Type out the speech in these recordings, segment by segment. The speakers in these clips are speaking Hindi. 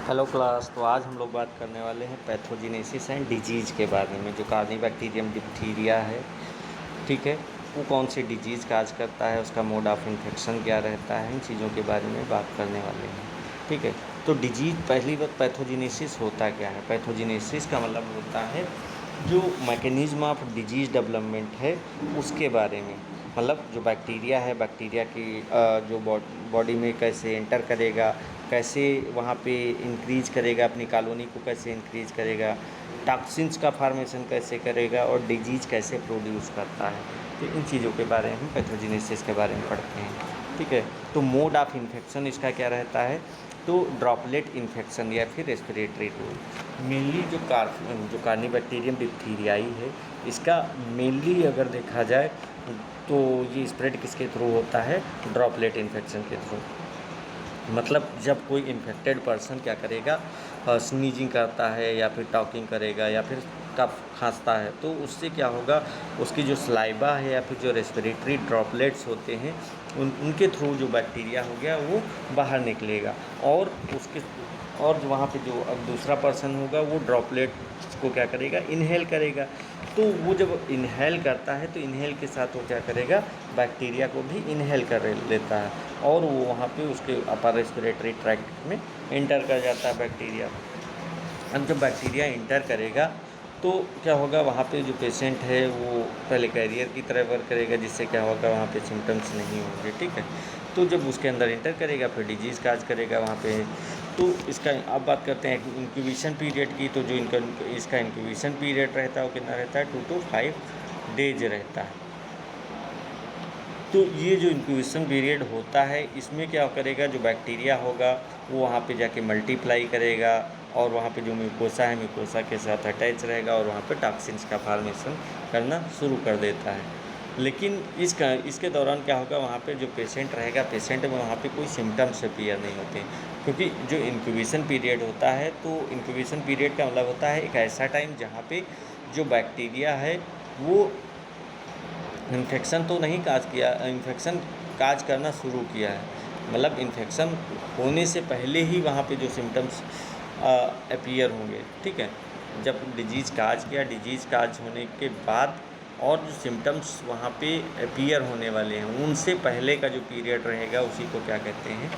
Hello class. तो आज हम लोग बात करने वाले हैं पैथोजेनेसिस एंड डिजीज़ के बारे में। जो कार्निबैक्टीरियम डिप्थीरिया है, ठीक है, वो कौन सी डिजीज़ काज करता है, उसका मोड ऑफ इन्फेक्शन क्या रहता है, इन चीज़ों के बारे में बात करने वाले हैं। ठीक है, तो डिजीज़, पहली बात पैथोजेनेसिस होता क्या है। पैथोजेनेसिस का मतलब होता है जो मैकेनिज़्म ऑफ डिजीज़ डेवलपमेंट है उसके बारे में। मतलब जो बैक्टीरिया है, बैक्टीरिया की जो बॉडी में कैसे एंटर करेगा, कैसे वहाँ पे इंक्रीज करेगा, अपनी कॉलोनी को कैसे इंक्रीज करेगा, टॉक्सिन्स का फार्मेशन कैसे करेगा और डिजीज़ कैसे प्रोड्यूस करता है। तो इन चीज़ों के बारे में हम पैथोजेनेसिस के बारे में पढ़ते हैं। ठीक है, तो मोड ऑफ इन्फेक्शन इसका क्या रहता है, तो ड्रॉपलेट इन्फेक्शन या फिर रेस्पिरेटरी रोग। मेनली जो कार्निबैक्टीरियम डिप्थीरियाई है, इसका मेनली अगर देखा जाए तो ये स्प्रेड किसके थ्रू होता है, ड्रॉपलेट इन्फेक्शन के थ्रू। मतलब जब कोई इन्फेक्टेड पर्सन क्या करेगा, स्नीजिंग करता है या फिर टॉकिंग करेगा या फिर कफ खांसता है, तो उससे क्या होगा, उसकी जो स्लाइबा है या फिर जो रेस्पिरेटरी ड्रॉपलेट्स होते हैं उनके थ्रू जो बैक्टीरिया हो गया वो बाहर निकलेगा और उसके और जो वहाँ पे जो अब दूसरा पर्सन होगा वो ड्रॉपलेट्स को क्या करेगा, इनहेल करेगा। तो वो जब इनहेल करता है तो इनहेल के साथ वो क्या करेगा, बैक्टीरिया को भी इनहेल कर लेता है और वो वहाँ पे उसके अपर रेस्पिरेटरी ट्रैक्ट में एंटर कर जाता है बैक्टीरिया। अब जब बैक्टीरिया इंटर करेगा तो क्या होगा, वहाँ पे जो पेशेंट है वो पहले कैरियर की तरह वर्क करेगा, जिससे क्या होगा, वहाँ पे सिम्टम्स नहीं होंगे। ठीक है, तो जब उसके अंदर इंटर करेगा फिर डिजीज़ काज करेगा वहाँ पे। तो इसका अब बात करते हैं इंक्यूबेशन पीरियड की। तो जो इसका इंक्यूबेशन पीरियड रहता है वो कितना रहता है, 2 to 5 डेज रहता है। तो ये जो इंक्यूबेशन पीरियड होता है इसमें क्या करेगा, जो बैक्टीरिया होगा वो वहाँ पे जाके मल्टीप्लाई करेगा और वहाँ पे जो म्यूकोसा है म्यूकोसा के साथ अटैच रहेगा और वहाँ पे टॉक्सिन्स का फार्मेशन करना शुरू कर देता है। लेकिन इसके दौरान क्या होगा, वहाँ पे जो पेशेंट रहेगा, पेशेंट में वहाँ पे कोई सिम्टम्स अपीयर नहीं होते, क्योंकि जो इंक्यूबेशन पीरियड होता है, तो इंक्यूबेशन पीरियड का मतलब होता है एक ऐसा टाइम जहाँ पे जो बैक्टीरिया है वो इन्फेक्शन तो नहीं काज किया, इन्फेक्शन काज करना शुरू किया है, मतलब इन्फेक्शन होने से पहले ही वहाँ पे जो सिम्टम्स अपीयर होंगे। ठीक है, जब डिजीज़ काज किया, डिजीज़ काज होने के बाद और जो सिम्टम्स वहाँ पे अपीयर होने वाले हैं उनसे पहले का जो पीरियड रहेगा उसी को क्या कहते हैं,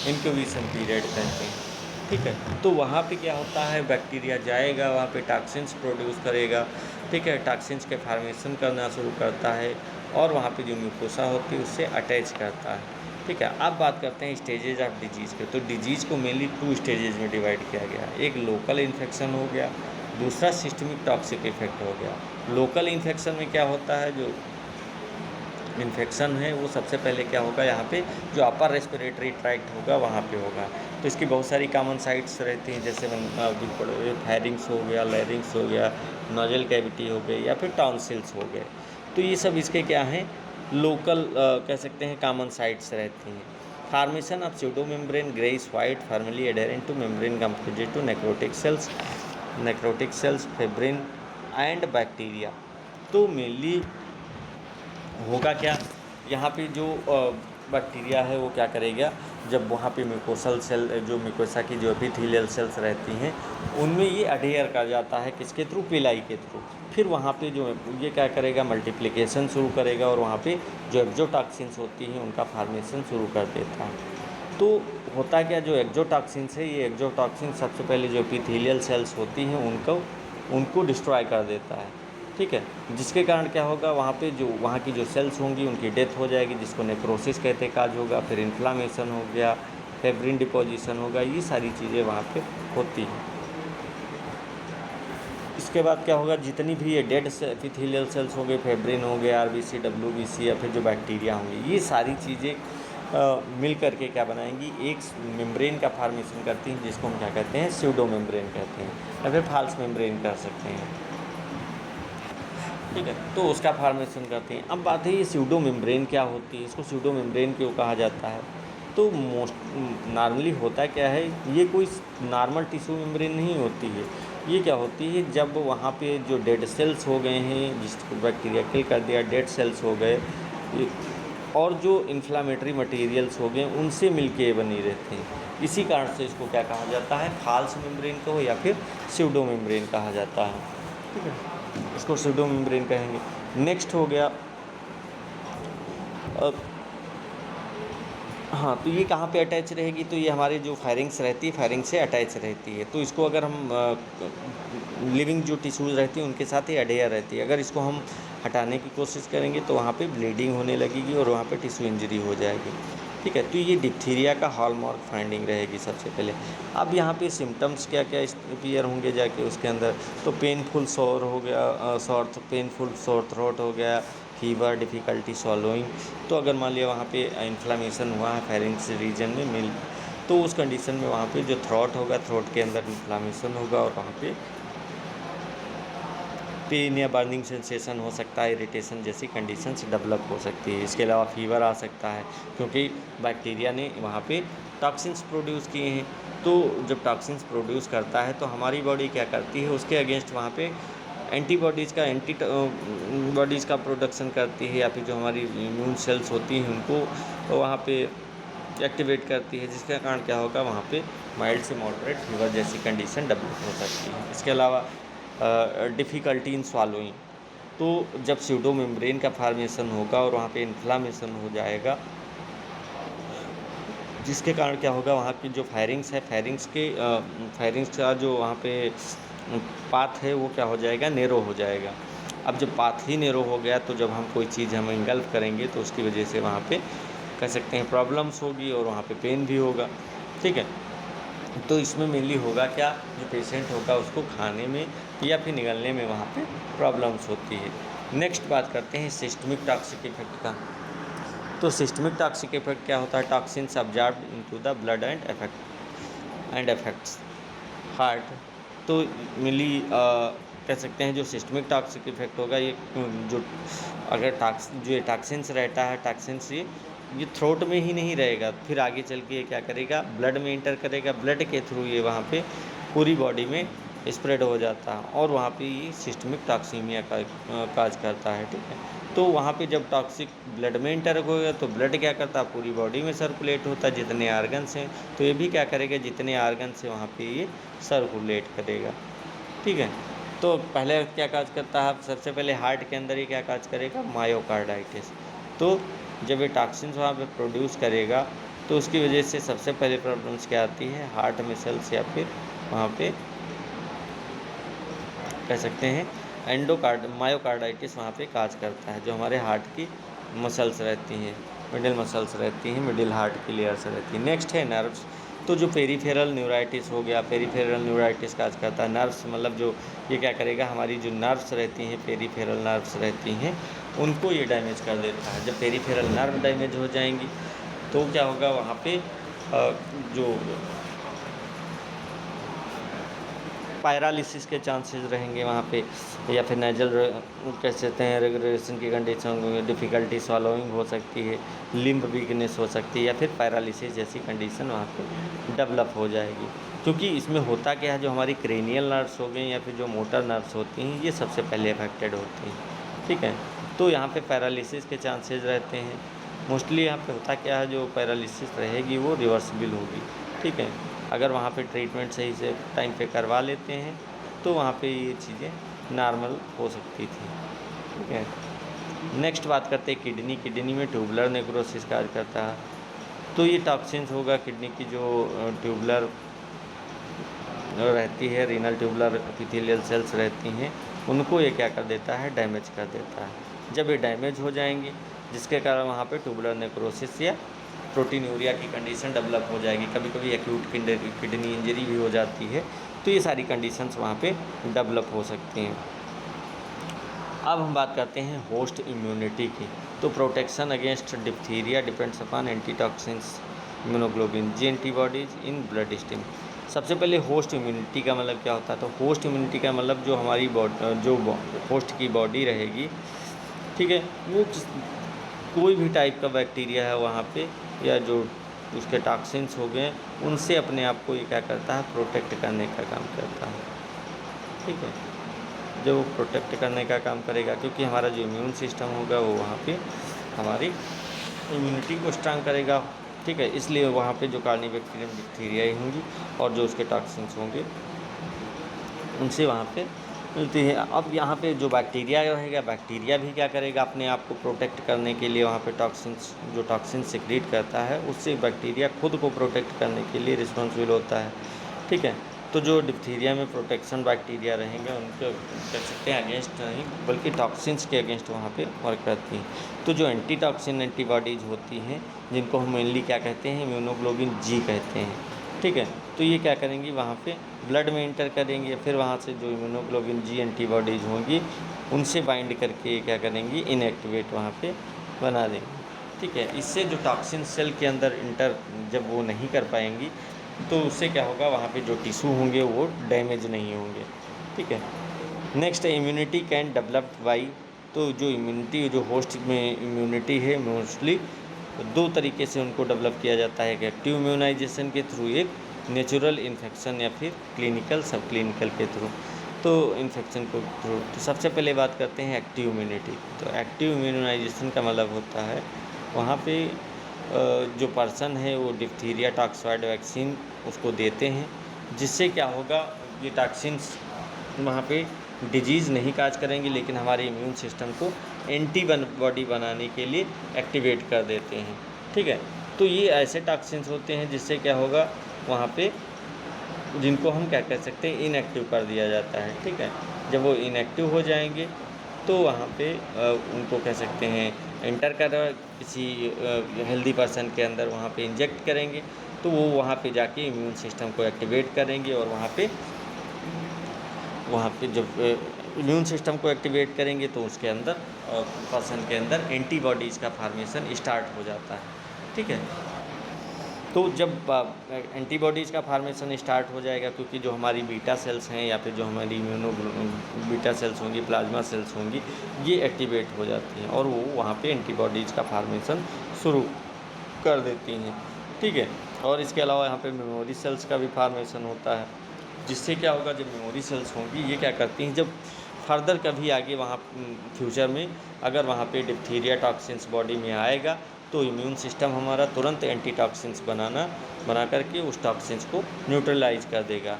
इंक्यूबेशन पीरियड कहते हैं। ठीक है, तो वहाँ पे क्या होता है, बैक्टीरिया जाएगा वहाँ पे टॉक्सिन्स प्रोड्यूस करेगा। ठीक है, टॉक्सिन्स के फार्मेशन करना शुरू करता है और वहाँ पे जो म्यूकोसा होती है उससे अटैच करता है। ठीक है, अब बात करते हैं स्टेजेज ऑफ डिजीज़ के। तो डिजीज़ को मेनली 2 स्टेजेज में डिवाइड किया गया, एक लोकल इन्फेक्शन हो गया, दूसरा सिस्टमिक टॉक्सिक इफेक्ट हो गया। लोकल इन्फेक्शन में क्या होता है, जो इन्फेक्शन है वो सबसे पहले क्या होगा, यहाँ पे जो अपर रेस्पिरेटरी ट्रैक्ट होगा वहाँ पे होगा। तो इसकी बहुत सारी कॉमन साइट्स रहती हैं, जैसे फैरिंग्स हो गया, लैरिंग्स हो गया, नोजल कैविटी हो गई या फिर टॉन्सिल्स हो गए। तो ये सब इसके क्या हैं, लोकल कह सकते हैं कॉमन साइट्स रहती हैं। Formation of pseudo membrane greyish white formally adherent to membrane composite to necrotic cells fibrin and bacteria. तो मेनली होगा क्या, यहाँ पे जो बैक्टीरिया है वो क्या करेगा, जब वहाँ पे म्यूकोसल सेल, जो म्यूकोसा की जो एपिथेलियल सेल्स रहती हैं उनमें ये अडेयर कर जाता है, किसके थ्रू, पिलाई के थ्रू। फिर वहाँ पे जो ये क्या करेगा, मल्टीप्लिकेशन शुरू करेगा और वहाँ पे जो एक्जोटॉक्सिन्स होती हैं उनका फार्मेशन शुरू कर देता है। तो होता क्या, जो एक्जोटॉक्सिन्स है, ये एक्जोटॉक्सिन सबसे पहले जो एपिथेलियल सेल्स होती हैं उनको डिस्ट्रॉय कर देता है। ठीक है, जिसके कारण क्या होगा, वहाँ की जो सेल्स होंगी उनकी डेथ हो जाएगी, जिसको नेक्रोसिस कहते काज होगा। फिर इन्फ्लामेशन हो गया, फेब्रिन डिपोजिशन होगा, ये सारी चीज़ें वहाँ पे होती हैं। इसके बाद क्या होगा, जितनी भी ये डेड एपिथेलियल सेल्स हो गए, फेब्रिन हो गया, आरबीसी, डब्ल्यूबीसी या फिर जो बैक्टीरिया होंगे, ये सारी चीज़ें मिल करके क्या बनाएंगी, एक मेम्ब्रेन का फार्मेशन करती हैं, जिसको हम क्या कहते हैं, स्यूडो मेम्ब्रेन कहते हैं या फिर फाल्स मेम्ब्रेन कह सकते हैं। ठीक है, तो उसका फार्मेशन करती हैं। अब बात है ये स्यूडो मेम्ब्रेन क्या होती है, इसको स्यूडो मेम्ब्रेन क्यों कहा जाता है। तो नॉर्मली होता क्या है, ये कोई नॉर्मल टिश्यू मेम्ब्रेन नहीं होती है। ये क्या होती है, जब वहाँ पे जो डेड सेल्स हो गए हैं, जिसको बैक्टीरिया किल कर दिया, डेड सेल्स हो गए, और जो इन्फ्लामेटरी मटेरियल्स हो गए उनसे मिलके ये बनी रहती हैं। इसी कारण से इसको क्या कहा जाता है, फाल्स मेम्ब्रेन कहो या फिर स्यूडो मेम्ब्रेन कहा जाता है। ठीक है, इसको स्यूडो मेम्ब्रेन कहेंगे। नेक्स्ट हो गया हाँ, तो ये कहाँ पे अटैच रहेगी, तो ये हमारी जो फायरिंग्स रहती है फायरिंग से अटैच रहती है। तो इसको अगर हम लिविंग जो टिश्यूज़ रहती हैं उनके साथ ही अडेयर रहती है। अगर इसको हम हटाने की कोशिश करेंगे तो वहाँ पे ब्लीडिंग होने लगेगी और वहाँ पे टिश्यू इंजरी हो जाएगी। ठीक है, तो ये डिप्थीरिया का हॉलमार्क फाइंडिंग रहेगी सबसे पहले। अब यहाँ पे सिम्टम्स क्या क्या अपीयर होंगे जाके उसके अंदर, तो पेनफुल सोर हो गया, पेनफुल सोर थ्रोट हो गया, फीवर, डिफ़िकल्टी स्वॉलोइंग। तो अगर मान लिया वहाँ पे इन्फ्लामेशन हुआ है फेरिंक्स रीजन में तो उस कंडीशन में वहाँ पे जो थ्रोट होगा, थ्रोट के अंदर इन्फ्लामेशन होगा और वहाँ पे पेन या बर्निंग सेंसेशन हो सकता है, इरिटेशन जैसी कंडीशंस डेवलप हो सकती है। इसके अलावा फीवर आ सकता है क्योंकि बैक्टीरिया ने वहाँ पे टॉक्सिन्स प्रोड्यूस किए हैं। तो जब टॉक्सिन्स प्रोड्यूस करता है तो हमारी बॉडी क्या करती है, उसके अगेंस्ट वहाँ पे एंटीबॉडीज़ का प्रोडक्शन करती है, या फिर जो हमारी इम्यून सेल्स होती हैं उनको वहाँ पे एक्टिवेट करती है, जिसके कारण क्या होगा, वहाँ पे माइल्ड से मॉडरेट फीवर जैसी कंडीशन डेवलप हो सकती है। इसके अलावा डिफ़िकल्टी इन स्वालोइंग, तो जब स्यूडो मेम्ब्रेन का फॉर्मेशन होगा और वहाँ पे इन्फ्लामेशन हो जाएगा, जिसके कारण क्या होगा, वहाँ की जो फायरिंग्स है फायरिंग्स का जो वहाँ पे पाथ है वो क्या हो जाएगा, नेरो हो जाएगा। अब जब पाथ ही नेरो हो गया तो जब हम कोई चीज़ हम इंगल्फ करेंगे तो उसकी वजह से वहाँ पे कह सकते हैं प्रॉब्लम्स होगी और वहाँ पे पेन भी होगा। ठीक है, तो इसमें मेनली होगा क्या, जो पेशेंट होगा उसको खाने में या फिर निगलने में वहाँ पे प्रॉब्लम्स होती है। नेक्स्ट बात करते हैं सिस्टमिक टॉक्सिक इफेक्ट का। तो सिस्टमिक टॉक्सिक इफेक्ट क्या होता है, toxins absorbed into the blood and affects heart. तो मिली कह सकते हैं जो सिस्टमिक टॉक्सिक इफेक्ट होगा, ये जो अगर जो टॉक्सिन्स रहता है, टॉक्सिन्स ये थ्रोट में ही नहीं रहेगा, फिर आगे चल के ये क्या करेगा, ब्लड में इंटर करेगा, ब्लड के थ्रू ये वहाँ पे पूरी बॉडी में स्प्रेड हो जाता है और वहाँ पे ये सिस्टमिक टॉक्सीमिया का काज करता है। ठीक है, तो वहाँ पे जब टॉक्सिक ब्लड में इंटर होगा तो ब्लड क्या करता है, पूरी बॉडी में सर्कुलेट होता है, जितने आर्गन्स हैं तो ये भी क्या करेगा, जितने आर्गन्स हैं वहाँ पे ये सर्कुलेट करेगा। ठीक है, तो पहले क्या काज करता है, सबसे पहले हार्ट के अंदर ही क्या काज करेगा, मायोकार्डाइटिस। तो जब ये टॉक्सिन्स वहाँ पे प्रोड्यूस करेगा तो उसकी वजह से सबसे पहले प्रॉब्लम्स क्या आती है, हार्ट मसल्स या फिर वहाँ पे कह सकते हैं मायोकार्डाइटिस वहाँ पे काज करता है, जो हमारे हार्ट की मसल्स रहती हैं, मिडिल मसल्स रहती हैं, मिडिल हार्ट की लेयर्स रहती हैं। नेक्स्ट है नर्व्स। तो जो पेरीफेरल न्यूराइटिस हो गया, पेरीफेरल न्यूराइटिस काज करता है, नर्व्स मतलब जो ये क्या करेगा, हमारी जो नर्व्स रहती हैं, पेरीफेरल नर्व्स रहती हैं, उनको ये डैमेज कर देता है। जब पेरीफेरल नर्व डैमेज हो जाएंगी तो क्या होगा, वहाँ पे जो पैरालिसिस के चांसेस रहेंगे वहाँ पे, या फिर नेजल कह सकते हैं रेगुलेशन की कंडीशन, डिफ़िकल्टी स्वॉलोइंग हो सकती है, लिम्ब वीकनेस हो सकती है, या फिर पैरालिसिस जैसी कंडीशन वहाँ पे डेवलप हो जाएगी। क्योंकि इसमें होता क्या है, जो हमारी क्रेनियल नर्व्स हो गई या फिर जो मोटर नर्व्स होती हैं, ये सबसे पहले अफेक्टेड होती हैं। ठीक है, तो यहाँ पे पैरालिसिस के चांसेस रहते हैं। मोस्टली यहाँ पे होता क्या है, जो पैरालिसिस रहेगी वो रिवर्सिबल होगी। ठीक है, अगर वहाँ पे ट्रीटमेंट सही से टाइम पे करवा लेते हैं तो वहाँ पे ये चीज़ें नॉर्मल हो सकती थी। ठीक है, नेक्स्ट बात करते हैं किडनी में ट्यूबुलर नेक्रोसिस कार्य करता है। तो ये टॉक्सिन्स होगा, किडनी की जो ट्यूबुलर रहती है, रीनल ट्यूबुलर एपिथेलियल सेल्स रहती हैं, उनको ये क्या कर देता है, डैमेज कर देता है। जब ये डैमेज हो जाएंगी जिसके कारण वहाँ पे ट्यूबुलर नेक्रोसिस या प्रोटीनूरिया की कंडीशन डेवलप हो जाएगी, कभी कभी एक्यूट किडनी इंजरी भी हो जाती है। तो ये सारी कंडीशंस वहाँ पे डेवलप हो सकती हैं। अब हम बात करते हैं होस्ट इम्यूनिटी की। तो protection against diphtheria depends upon antitoxins, immunoglobin, G antibodies in blood stream. सबसे पहले होस्ट इम्यूनिटी का मतलब क्या होता है, तो होस्ट इम्यूनिटी का मतलब जो हमारी होस्ट की बॉडी रहेगी, ठीक है, वो कोई भी टाइप का बैक्टीरिया है वहाँ पे, या जो उसके टॉक्सिन्स हो गए, उनसे अपने आप को ये क्या करता है, प्रोटेक्ट करने का काम करता है। ठीक है, जो प्रोटेक्ट करने का काम करेगा, क्योंकि हमारा जो इम्यून सिस्टम होगा वो वहाँ पे हमारी इम्यूनिटी को स्ट्रांग करेगा, ठीक है। इसलिए वहाँ पे जो कार्निबैक्टीरियम डिप्थीरिया ही होंगी और जो उसके टॉक्सिन्स होंगे उनसे वहाँ पे मिलती है। अब यहाँ पे जो बैक्टीरिया रहेगा, बैक्टीरिया भी क्या करेगा, अपने आप को प्रोटेक्ट करने के लिए वहाँ पे टॉक्सिन्स सिक्रीट करता है, उससे बैक्टीरिया खुद को प्रोटेक्ट करने के लिए रिस्पॉन्सिबल होता है, ठीक है। तो जो डिप्थीरिया में प्रोटेक्शन बैक्टीरिया रहेंगे उनके कह सकते हैं अगेंस्ट नहीं बल्कि टॉक्सिन्स के अगेंस्ट वहाँ पे वर्क करती हैं। तो जो एंटी टॉक्सिन एंटीबॉडीज़ होती हैं जिनको हम मेनली क्या कहते हैं, इम्यूनोग्लोबिन जी कहते हैं, ठीक है। तो ये क्या करेंगी, वहाँ पे ब्लड में इंटर करेंगे, फिर वहाँ से जो इम्यूनोग्लोबिन जी एंटीबॉडीज़ होंगी उनसे बाइंड करके क्या करेंगी, इनएक्टिवेट वहाँ पे बना देंगी, ठीक है। इससे जो टॉक्सिन सेल के अंदर इंटर जब वो नहीं कर पाएंगी तो उससे क्या होगा, वहाँ पे जो टिश्यू होंगे वो डैमेज नहीं होंगे, ठीक है। Next immunity can developed by, तो जो इम्यूनिटी जो होस्ट में इम्यूनिटी है मोस्टली दो तरीके से उनको डेवलप किया जाता है, एक्टिव इम्यूनाइजेशन के थ्रू, एक नेचुरल इन्फेक्शन या फिर क्लिनिकल सब क्लिनिकल के थ्रू। तो इन्फेक्शन को थ्रू तो सबसे पहले बात करते हैं एक्टिव इम्यूनिटी। तो एक्टिव इम्यूनाइजेशन का मतलब होता है वहाँ पे जो पर्सन है वो डिप्थीरिया टॉक्सॉइड वैक्सीन उसको देते हैं, जिससे क्या होगा, ये टॉक्सिन्स वहाँ पे डिजीज़ नहीं काज करेंगे लेकिन हमारे इम्यून सिस्टम को एंटीबॉडी बनाने के लिए एक्टिवेट कर देते हैं, ठीक है। तो ये ऐसे टॉक्सिन्स होते हैं जिससे क्या होगा, वहाँ पे जिनको हम क्या कह सकते हैं, इनएक्टिव कर दिया जाता है, ठीक है। जब वो इनएक्टिव हो जाएंगे तो वहाँ पे उनको कह सकते हैं एंटर कर किसी हेल्दी पर्सन के अंदर वहाँ पे इंजेक्ट करेंगे, तो वो वहाँ पे जाके इम्यून सिस्टम को एक्टिवेट करेंगे और वहाँ पे जब इम्यून सिस्टम को एक्टिवेट करेंगे तो उसके अंदर पर्सन के अंदर एंटीबॉडीज़ का फार्मेशन स्टार्ट हो जाता है, ठीक है। तो जब एंटीबॉडीज़ का फार्मेशन स्टार्ट हो जाएगा, क्योंकि जो हमारी बीटा सेल्स हैं या फिर जो हमारी बीटा सेल्स होंगी, प्लाज्मा सेल्स होंगी, ये एक्टिवेट हो जाती हैं और वो वहाँ पे एंटीबॉडीज़ का फार्मेशन शुरू कर देती हैं, ठीक है। और इसके अलावा यहाँ पे मेमोरी सेल्स का भी फार्मेशन होता है, जिससे क्या होगा, जब मेमोरी सेल्स होंगी ये क्या करती हैं, जब फर्दर कभी आगे वहाँ फ्यूचर में अगर वहाँ पे डिप्थीरिया टॉक्सिन्स बॉडी में आएगा तो इम्यून सिस्टम हमारा तुरंत एंटी टॉक्सिन्स बना करके उस टॉक्सिन्स को न्यूट्रलाइज कर देगा।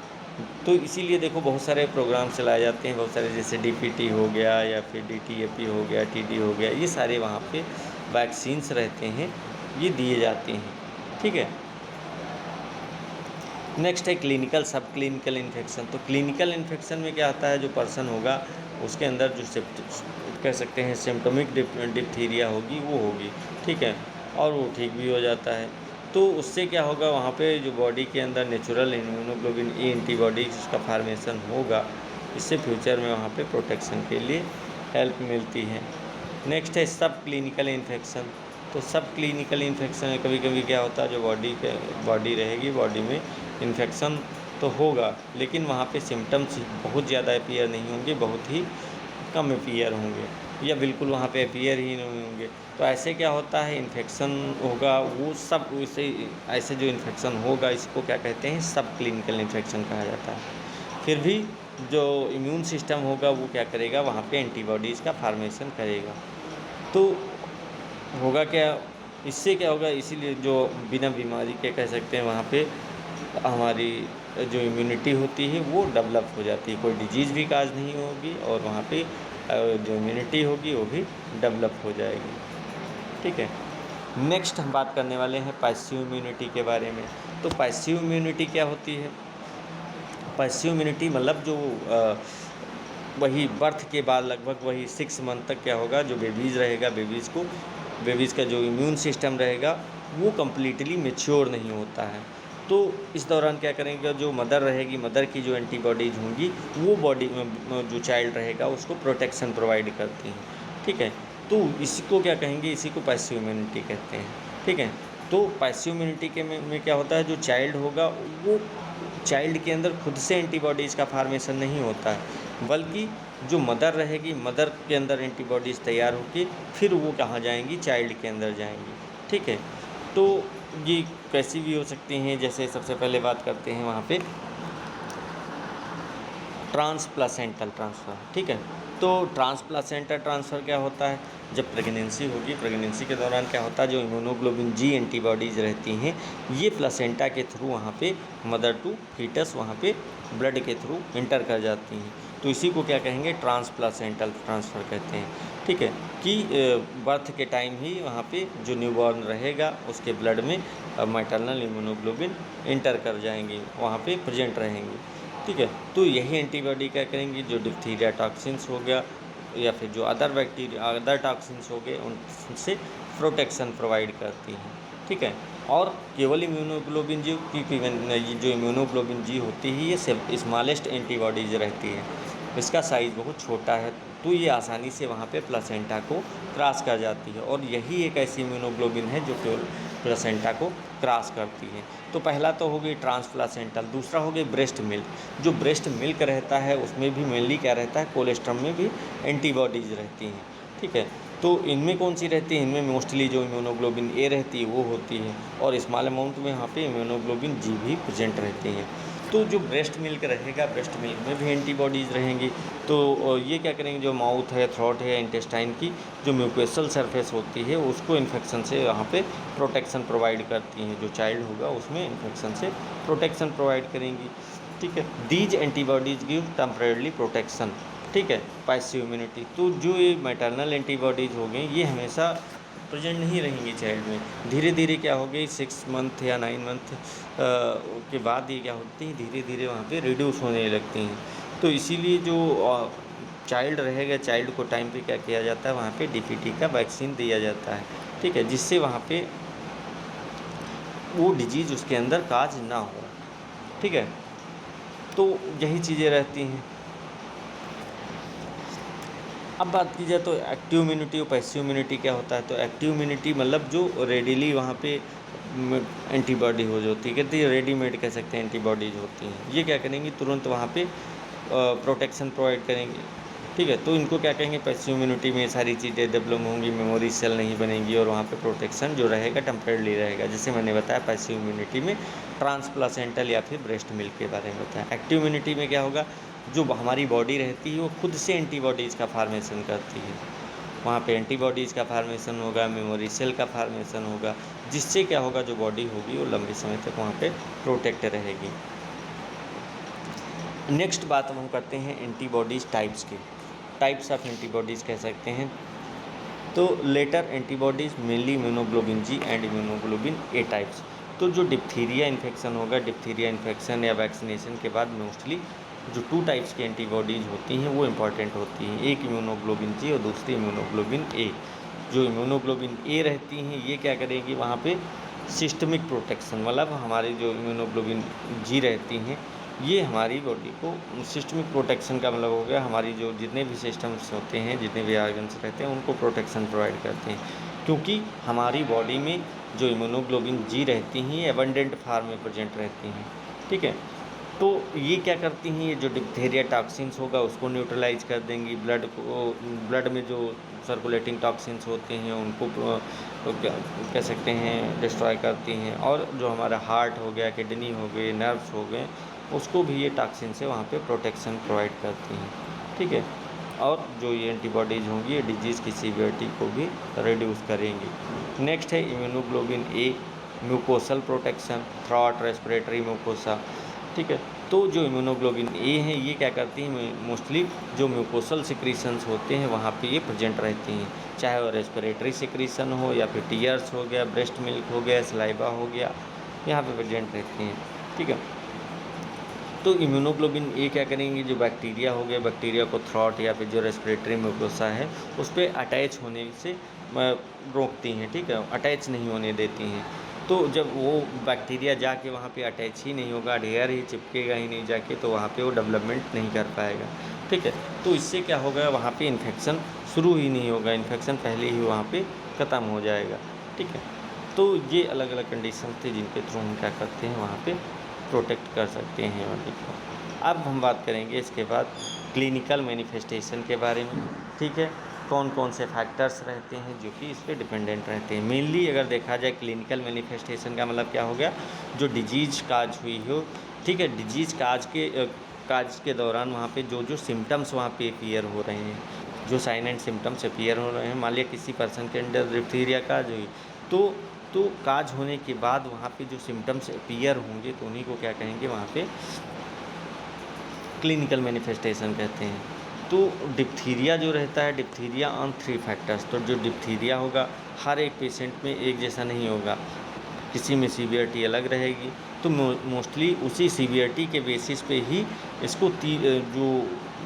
तो इसीलिए देखो बहुत सारे प्रोग्राम चलाए जाते हैं, बहुत सारे जैसे डीपीटी हो गया या फिर डीटीएपी हो गया, टीडी हो गया, ये सारे वहाँ पे वैक्सीन्स रहते हैं, ये दिए जाते हैं, ठीक है। नेक्स्ट है क्लिनिकल सब क्लिनिकल इन्फेक्शन। तो क्लिनिकल इन्फेक्शन में क्या आता है, जो पर्सन होगा उसके अंदर जो कह सकते हैं सिम्टोमिक डिप्थीरिया होगी वो होगी, ठीक है, और वो ठीक भी हो जाता है। तो उससे क्या होगा, वहाँ पे जो बॉडी के अंदर नेचुरल इम्यूनोग्लोबिन ई एंटीबॉडीज का फार्मेशन होगा, इससे फ्यूचर में वहाँ पे प्रोटेक्शन के लिए हेल्प मिलती है। नेक्स्ट है सब क्लिनिकल इन्फेक्शन। तो सब क्लिनिकल इन्फेक्शन में कभी कभी क्या होता है, जो बॉडी रहेगी, बॉडी में इन्फेक्शन तो होगा लेकिन वहाँ पे सिम्टम्स बहुत ज़्यादा अपीयर नहीं होंगे, बहुत ही कम अपीयर होंगे या बिल्कुल वहाँ पे अपीयर ही नहीं होंगे। तो ऐसे क्या होता है, इन्फेक्शन होगा वो सब ऐसे जो इन्फेक्शन होगा इसको क्या कहते हैं, सब क्लिनिकल इन्फेक्शन कहा जाता है। फिर भी जो इम्यून सिस्टम होगा वो क्या करेगा, वहाँ पे एंटीबॉडीज़ का फार्मेशन करेगा। तो होगा क्या, इससे क्या होगा, इसीलिए जो बिना बीमारी के कह सकते हैं वहाँ पे हमारी जो इम्यूनिटी होती है वो डेवलप हो जाती है, कोई डिजीज़ भी काज नहीं होगी और वहाँ पे जो इम्यूनिटी होगी वो भी डेवलप हो जाएगी, ठीक है। नेक्स्ट हम बात करने वाले हैं पैसिव इम्यूनिटी के बारे में। तो पैसिव इम्यूनिटी क्या होती है, पैसिव इम्यूनिटी मतलब जो वही बर्थ के बाद लगभग वही 6 मंथ तक क्या होगा, जो बेबीज़ रहेगा, बेबीज़ का जो इम्यून सिस्टम रहेगा वो कम्प्लीटली मैच्योर नहीं होता है। तो इस दौरान क्या करेंगे, जो मदर रहेगी, मदर की जो एंटीबॉडीज़ होंगी वो बॉडी जो चाइल्ड रहेगा उसको प्रोटेक्शन प्रोवाइड करती हैं, ठीक है। तो इसी को क्या कहेंगे, इसी को पैसिव इम्यूनिटी कहते हैं, ठीक है। तो पैसिव इम्यूनिटी के में क्या होता है, जो चाइल्ड होगा वो चाइल्ड के अंदर खुद से एंटीबॉडीज़ का फार्मेशन नहीं होता है, बल्कि जो मदर रहेगी, मदर के अंदर एंटीबॉडीज़ तैयार होकर फिर वो कहाँ जाएंगी, चाइल्ड के अंदर जाएंगी, ठीक है। तो ये कैसी भी हो सकती हैं, जैसे सबसे पहले बात करते हैं वहाँ पे ट्रांसप्लासेंटल ट्रांसफ़र, ठीक है। तो ट्रांसप्लासेंटा ट्रांसफ़र क्या होता है, जब प्रेगनेंसी होगी, प्रेगनेंसी के दौरान क्या होता है, जो इम्यूनोग्लोबिन जी एंटीबॉडीज़ रहती हैं ये प्लासेंटा के थ्रू वहाँ पे मदर टू फीटस वहाँ पे ब्लड के थ्रू इंटर कर जाती हैं। तो इसी को क्या कहेंगे, ट्रांसप्लासेंटल ट्रांसफ़र कहते हैं। ठीक है, कि बर्थ के टाइम ही वहाँ पे जो न्यूबॉर्न रहेगा उसके ब्लड में मैटरनल इम्यूनोग्लोबिन इंटर कर जाएंगी, वहाँ पे प्रेजेंट रहेंगी। ठीक है, तो यही एंटीबॉडी क्या करेंगी, जो डिप्थीरिया टॉक्सिन्स हो गया या फिर जो अदर टॉक्सिन्स हो गए उनसे प्रोटेक्शन प्रोवाइड करती हैं। ठीक है, और केवल इम्यूनोग्लोबिन जी की ये जो इम्यूनोग्लोबिन जी होती है ये स्मॉलेस्ट एंटीबॉडीज रहती है, इसका साइज़ बहुत छोटा है, तो ये आसानी से वहाँ पे प्लासेंटा को क्रॉस कर जाती है, और यही एक ऐसी इम्यूनोग्लोबिन है जो केवल प्लासेंटा को क्रॉस करती है। तो पहला तो हो गई ट्रांसप्लासेंटल, दूसरा हो गई ब्रेस्ट मिल्क। जो ब्रेस्ट मिल्क रहता है उसमें भी मेनली क्या रहता है, कोलेस्ट्रम में भी एंटीबॉडीज़ रहती हैं। ठीक है, तो इनमें कौन सी रहती है, इनमें मोस्टली जो इम्यूनोग्लोबिन ए रहती है वो होती है, और स्मॉल अमाउंट में यहाँ पे इम्यूनोग्लोबिन जी भी प्रेजेंट रहती हैं। तो जो ब्रेस्ट मिल्क रहेगा, ब्रेस्ट मिल्क में भी एंटीबॉडीज़ रहेंगी। तो ये क्या करेंगे, जो माउथ है, थ्रोट है, इंटेस्टाइन की जो म्यूकोसल सरफेस होती है उसको इन्फेक्शन से वहाँ पे प्रोटेक्शन प्रोवाइड करती हैं, जो चाइल्ड होगा उसमें इन्फेक्शन से प्रोटेक्शन प्रोवाइड करेंगी। ठीक है, these antibodies give temporary protection. ठीक है, पैसिव इम्यूनिटी। तो जो ये मैटरनल एंटीबॉडीज़ हो गई ये हमेशा प्रेजेंट नहीं रहेंगी चाइल्ड में, धीरे धीरे क्या हो गई 6 मंथ या 9 मंथ के बाद ये क्या होती है, धीरे धीरे वहाँ पे रिड्यूस होने लगती हैं। तो इसीलिए जो चाइल्ड रहेगा, चाइल्ड को टाइम पे क्या किया जाता है, वहाँ पे डीपीटी का वैक्सीन दिया जाता है। ठीक है, जिससे वहाँ पे वो डिजीज़ उसके अंदर काज ना हो। ठीक है, तो यही चीज़ें रहती हैं। अब बात की जाए तो एक्टिव इम्यूनिटी और पैसिव इम्यूनिटी क्या होता है, तो एक्टिव इम्यूनिटी मतलब जो रेडीली वहाँ पे एंटीबॉडी हो जाती है, कहते हैं रेडीमेड कह सकते हैं एंटीबॉडीज होती हैं, ये क्या करेंगी, तुरंत वहाँ पे प्रोटेक्शन प्रोवाइड करेंगे। ठीक है, तो इनको क्या कहेंगे, पैसिव इम्यूनिटी में सारी चीज़ें डेवलप होंगी, मेमोरी सेल नहीं बनेंगी, और वहाँ पे प्रोटेक्शन जो रहेगा टेम्परेरी रहेगा। जैसे मैंने बताया पैसिव इम्यूनिटी में ट्रांसप्लासेंटल या फिर ब्रेस्ट मिल्क के बारे में बताया। एक्टिव इम्यूनिटी में क्या होगा, जो हमारी बॉडी रहती है वो खुद से एंटीबॉडीज़ का फार्मेशन करती है, वहाँ पे एंटीबॉडीज़ का फार्मेशन होगा, मेमोरी सेल का फार्मेशन होगा, जिससे क्या होगा, जो बॉडी होगी वो लंबे समय तक वहाँ पे प्रोटेक्ट रहेगी। नेक्स्ट बात हम करते हैं एंटीबॉडीज़ टाइप्स की। टाइप्स ऑफ एंटीबॉडीज़ कह सकते हैं। तो later antibodies mainly immunoglobin G and immunoglobin A types. तो जो डिप्थीरिया इन्फेक्शन होगा, डिप्थीरिया इन्फेक्शन या वैक्सीनेशन के बाद मोस्टली जो 2 टाइप्स की एंटीबॉडीज़ होती हैं वो इंपॉर्टेंट होती हैं, एक इम्यूनोग्लोबिन जी और दूसरी इम्यूनोग्लोबिन ए। जो इम्यूनोग्लोबिन ए रहती हैं ये क्या करेगी, वहाँ पे सिस्टमिक प्रोटेक्शन, मतलब हमारी जो इम्यूनोग्लोबिन जी रहती हैं ये हमारी बॉडी को सिस्टमिक प्रोटेक्शन का मतलब हो गया, हमारी जो जितने भी सिस्टम्स होते हैं, जितने भी ऑर्गन्स रहते हैं उनको प्रोटेक्शन प्रोवाइड करते हैं, क्योंकि हमारी बॉडी में जो इम्यूनोग्लोबिन जी रहती हैं ये एबंडेंट फार्म में प्रेजेंट रहती हैं। ठीक है, तो ये क्या करती हैं, ये जो डिप्थीरिया टॉक्सिन्स होगा उसको न्यूट्रलाइज कर देंगी, ब्लड में जो सर्कुलेटिंग टॉक्सिन्स होते हैं उनको कह सकते हैं डिस्ट्रॉय करती हैं, और जो हमारा हार्ट हो गया, किडनी हो गए, नर्व्स हो गए, उसको भी ये टॉक्सिन से वहाँ पे प्रोटेक्शन प्रोवाइड करती हैं। ठीक है, और जो ये एंटीबॉडीज़ होंगी ये डिजीज़ की सीवियरिटी को भी रिड्यूस करेंगी। नेक्स्ट है immunoglobin A, mucosal protection, throat, respiratory mucosa. ठीक है, तो जो इम्यूनोग्लोबिन ए है ये क्या करती हैं, मोस्टली जो म्यूकोसल सिक्रीशंस होते हैं वहाँ पे ये प्रेजेंट रहती हैं, चाहे वो रेस्पिरेटरी सिक्रीशन हो या फिर टीयर्स हो गया, ब्रेस्ट मिल्क हो गया, सलाइवा हो गया, यहाँ पे प्रेजेंट रहती हैं। ठीक है, तो इम्यूनोग्लोबिन ए क्या करेंगे, जो बैक्टीरिया हो गया, बैक्टीरिया को थ्रॉट या फिर जो रेस्पिरेटरी म्यूकोसा है उस पर अटैच होने से रोकती हैं। ठीक है, अटैच नहीं होने देती हैं। तो जब वो बैक्टीरिया जाके वहाँ पे अटैच ही नहीं होगा, ढेर ही चिपकेगा ही नहीं जाके, तो वहाँ पे वो डेवलपमेंट नहीं कर पाएगा। ठीक है, तो इससे क्या होगा, वहाँ पे इन्फेक्शन शुरू ही नहीं होगा, इन्फेक्शन पहले ही वहाँ पे ख़त्म हो जाएगा। ठीक है, तो ये अलग अलग कंडीशन थे जिनके थ्रू हम क्या करते हैं, वहाँ पे प्रोटेक्ट कर सकते हैं बॉडी को। अब हम बात करेंगे इसके बाद क्लिनिकल मैनिफेस्टेशन के बारे में। ठीक है, कौन कौन से फैक्टर्स रहते हैं जो कि इस पर डिपेंडेंट रहते हैं। मेनली अगर देखा जाए क्लिनिकल मैनिफेस्टेशन का मतलब क्या हो गया, जो डिजीज़ काज हुई हो। ठीक है, डिजीज़ काज के काज के दौरान वहाँ पे जो जो सिम्टम्स वहाँ पे अपीयर हो रहे हैं, जो साइन एंड सिम्टम्स अपीयर हो रहे हैं, मान लिया किसी पर्सन के अंदर डिप्थीरिया काज हुई तो काज होने के बाद वहाँ पे जो सिम्टम्स अपीयर होंगे तो उन्हीं को क्या कहेंगे, वहाँ पे क्लिनिकल मैनिफेस्टेशन कहते हैं। तो डिप्थीरिया जो रहता है, डिप्थीरिया ऑन 3 फैक्टर्स। तो जो डिप्थीरिया होगा हर एक पेशेंट में एक जैसा नहीं होगा, किसी में सीवियरिटी अलग रहेगी। तो मोस्टली उसी सीवियरिटी के बेसिस पे ही इसको जो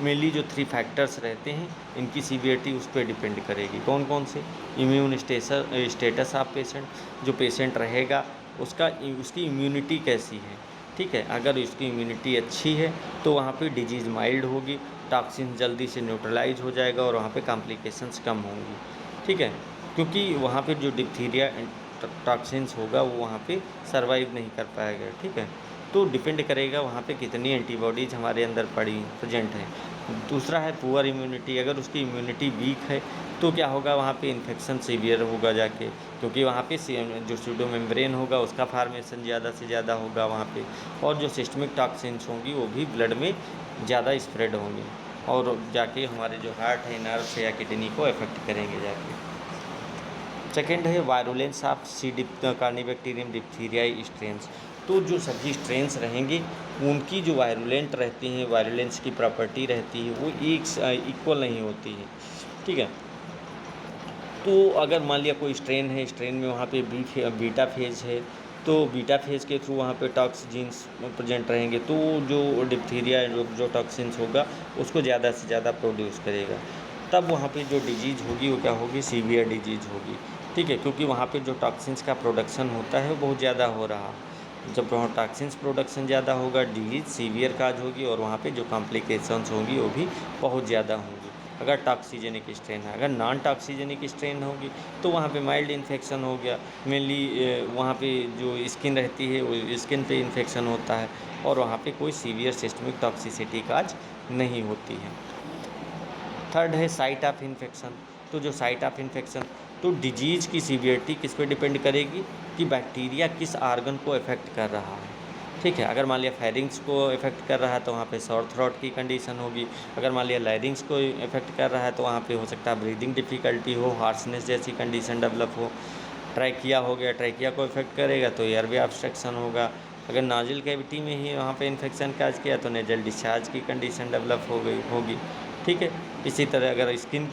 मेनली जो 3 फैक्टर्स रहते हैं इनकी सीवियरिटी उस पर डिपेंड करेगी। कौन कौन से? इम्यून स्टेटस ऑफ पेशेंट, जो पेशेंट रहेगा उसकी इम्यूनिटी कैसी है, ठीक है। अगर उसकी इम्यूनिटी अच्छी है तो वहाँ पे डिजीज़ माइल्ड होगी, टॉक्सिन जल्दी से न्यूट्रलाइज हो जाएगा और वहाँ पे कॉम्प्लिकेशंस कम होंगी, ठीक है। क्योंकि वहाँ पे जो डिप्थीरिया टॉक्सिन्स होगा वो वहाँ पे सर्वाइव नहीं कर पाएगा, ठीक है। तो डिपेंड करेगा वहाँ पे कितनी एंटीबॉडीज़ हमारे अंदर प्रेजेंट हैं। दूसरा है पुअर इम्यूनिटी। अगर उसकी इम्यूनिटी वीक है तो क्या होगा, वहाँ पे इन्फेक्शन सीवियर होगा जाके, क्योंकि वहाँ पे जो सूडो मेम्ब्रेन होगा उसका फार्मेशन ज़्यादा से ज़्यादा होगा वहाँ पे, और जो सिस्टमिक टॉक्सिन्स होंगी वो भी ब्लड में ज़्यादा स्प्रेड होंगे और जाके हमारे जो हार्ट है, नर्व्स या किडनी को अफेक्ट करेंगे जाके। सेकेंड है वायरुलेंस ऑफ कार्निबैक्टीरियम डिप्थीरियाई स्ट्रेन्स। तो जो सभी स्ट्रेन्स रहेंगे उनकी जो वायरुलेंट रहती हैं, वायरुलेंस की प्रॉपर्टी रहती है वो एक इक्वल नहीं होती है, ठीक है। तो अगर मान लिया कोई स्ट्रेन है, स्ट्रेन में वहाँ पे बीटा फेज है, तो बीटा फेज के थ्रू वहाँ पे टॉक्सिन्स प्रेजेंट रहेंगे, तो जो डिप्थीरिया जो टॉक्सिन्स होगा उसको ज़्यादा से ज़्यादा प्रोड्यूस करेगा। तब वहाँ पे जो डिजीज़ होगी वो क्या होगी, सीवियर डिजीज़ होगी, ठीक है। क्योंकि वहाँ पे जो टॉक्सिन्स का प्रोडक्शन होता है वो बहुत ज़्यादा हो रहा। जब वहाँ टॉक्सिन्स प्रोडक्शन ज़्यादा होगा, डिजीज़ सीवियर काज होगी और वहाँ पे जो कॉम्प्लिकेशंस होंगी वो भी बहुत ज़्यादा होंगी अगर टॉक्सिजेनिक स्ट्रेन है। अगर नॉन टॉक्सिजेनिक स्ट्रेन होगी तो वहाँ पे माइल्ड इन्फेक्शन हो गया, मेनली वहाँ पे जो स्किन रहती है वो स्किन पे इन्फेक्शन होता है और वहाँ पे कोई सीवियर सिस्टमिक टॉक्सिसिटी काज नहीं होती है। थर्ड है साइट ऑफ इन्फेक्शन। तो जो साइट ऑफ इन्फेक्शन, तो डिजीज़ की सीवियरिटी किस पे डिपेंड करेगी कि बैक्टीरिया किस आर्गन को अफेक्ट कर रहा है, ठीक है। अगर मान लिया फेरिंग्स को इफेक्ट कर रहा है तो वहाँ पे सॉर थ्रोट की कंडीशन होगी। अगर मान लिया लैरिंग्स को इफेक्ट कर रहा है तो वहाँ पे हो सकता है ब्रीदिंग डिफ़िकल्टी हो, हार्सनेस जैसी कंडीशन डेवलप हो। ट्रैकिया हो गया, ट्रैकिया को इफेक्ट करेगा तो एयरवे ऑब्स्ट्रक्शन होगा। अगर नाजिल कैविटी में ही वहाँ पे इन्फेक्शन काज किया तो नेजल डिस्चार्ज की कंडीशन डेवलप होगी, ठीक है। इसी तरह अगर स्किन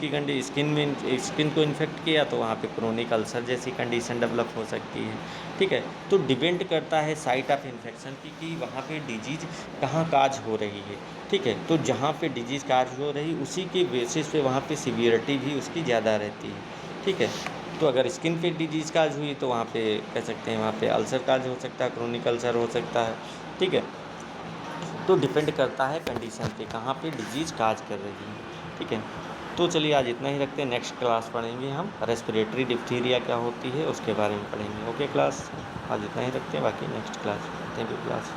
को इन्फेक्ट किया तो वहाँ पे क्रोनिक अल्सर जैसी कंडीशन डेवलप हो सकती है, ठीक है। तो डिपेंड करता है साइट ऑफ इन्फेक्शन की कि वहाँ पे डिजीज़ कहाँ काज हो रही है, ठीक है। तो जहाँ पे डिजीज़ काज हो रही उसी के बेसिस पे वहाँ पे सीवियरिटी भी उसकी ज़्यादा रहती है, ठीक है। तो अगर स्किन पे डिजीज़ काज हुई तो वहाँ पे कह सकते हैं वहाँ पे अल्सर काज हो सकता है, क्रोनिक अल्सर हो सकता है, ठीक है। तो डिपेंड करता है कंडीशन पे कहाँ पे डिजीज़ काज कर रही है, ठीक है। तो चलिए आज इतना ही रखते हैं, नेक्स्ट क्लास पढ़ेंगे हम रेस्पिरेटरी डिप्थीरिया क्या होती है उसके बारे में पढ़ेंगे। ओके क्लास, आज इतना ही रखते हैं, बाकी next class. Thank you class.